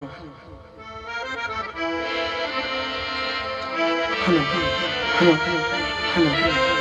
Hello, hello, hello,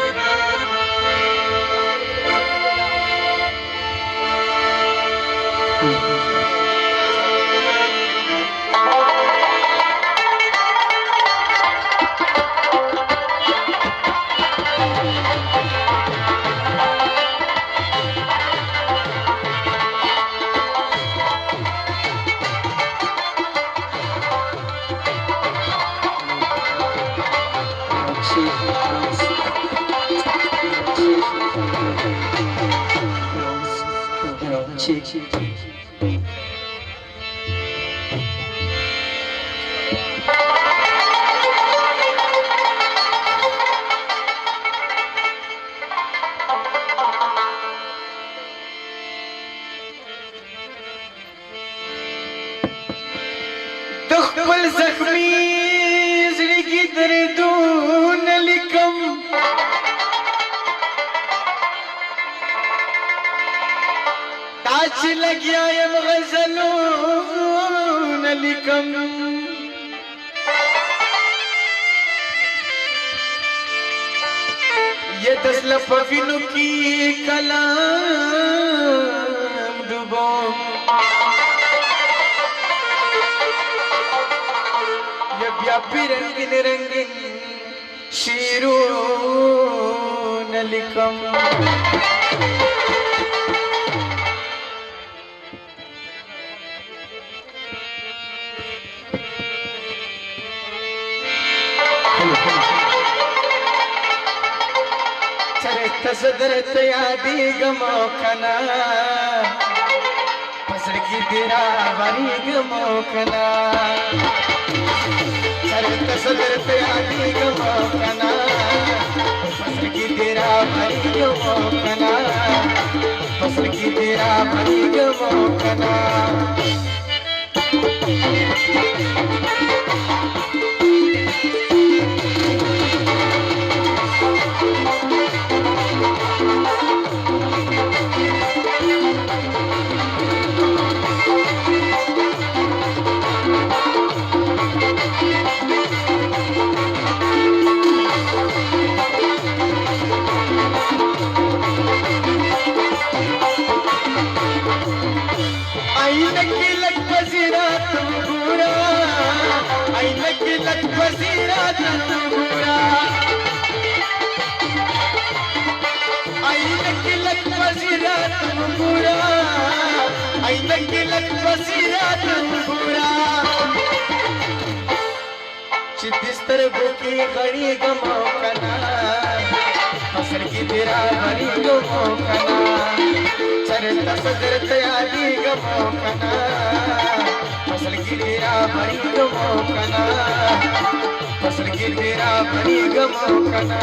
خپل زخمی زړه کې دردونه لیکم دا چې لګیا یم غزلونه لیکم یہ دسل په وینو کې کلام ډوبوم بیا رنگین رنگین شیرونه لیکم چرته صدرت یادېږم او کنه په زړګي دې راغلېږم او کنه چرته صدرت یادېږم او کنه په زړګي دې راغلېږم او کنه په زړګي دې راغلېږم او کنه چې دسترګو کې غړېږم او کنه په زړګي دې راغلېږم او کنه چرته صدرت یادېږم او کنه په زړګي دې راغلېږم او کنه په زړګي دې راغلېږم او کنه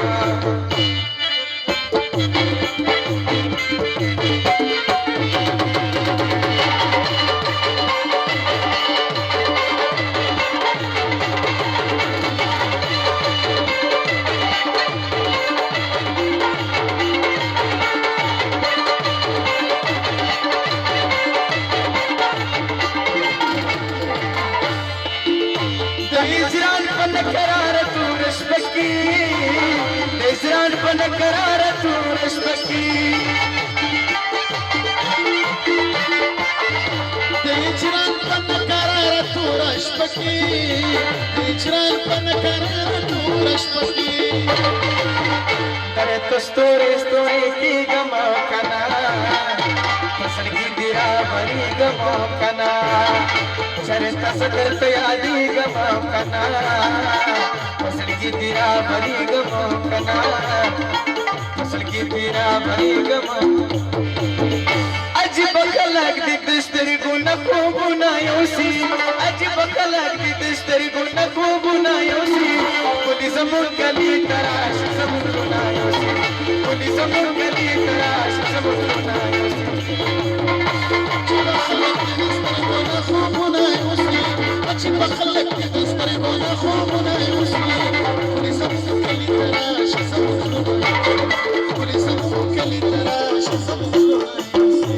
ستوري ستوري کېږم او کنه په زړګي دې راغلېږم او کنه چرته صدرته یادېږم او کنه په زړګي دې راغلېږم او کنه په زړګي دې راغلېږم عجیب خلک دې د سترګو نه خوبونه یوسي عجیب خلک دې د سترګو نه خوبونه یوسي ولې زموږ کلي ته راشه زموږ زړونه یوسي ولې زموږ کلي ته راشه زموږ زړونه یوسي عجیب خلک دې د سترګو نه خوبونه یوسي ولې زموږ کلي ته راشه زموږ زړونه یوسي ولې زموږ کلي ته راشه زموږ زړونه یوسي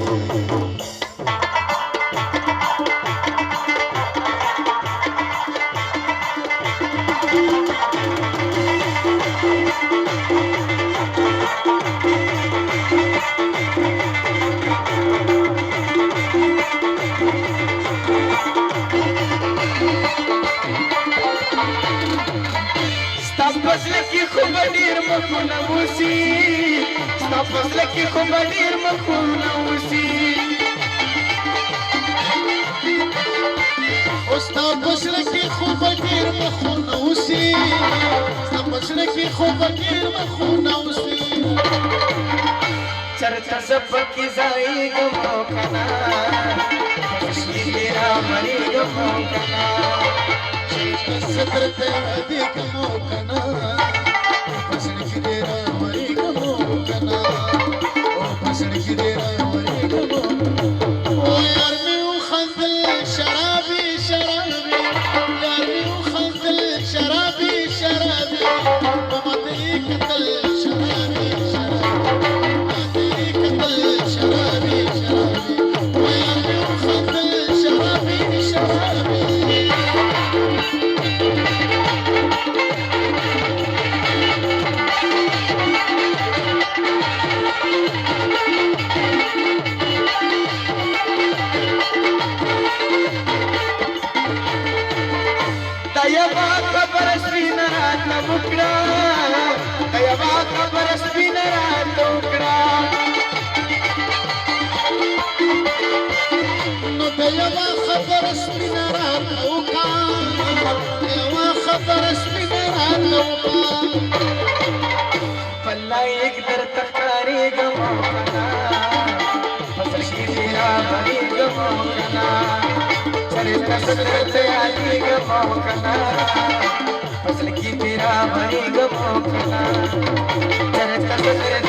خو ډیر مخونه وسی ستا فصله کې خو ډیر مخونه وسی ستا پسره کې خوب ډیر مخونه اوسي ستا پسره کې خوب ډیر مخونه اوسي چرته زه پکې ځایږم او که نه خوشي دې راوړېږم او که نه چرته زه درته یادېږم او که نه په زړه کې دې راورېږم او که نه په زړه کې دې راورېږم او یار مې وخندل شرابي شرابي یار مې وخندل شرابي شرابي په ماته یې کتل شرابي شرابي یوه خبره سپینه راته وکړه دا یوه خبره سپینه راته وکړه نو د یوه خبره سپینه راته وکړه یوه خبره سپینه راته وکړه په لایق درته ښکارېږم او که نه په زړه کې دې راغلېږم او که نه چرته زه درته یادېږم او که نه په زړه کې دې راغلېږم او که نه چرته زه درته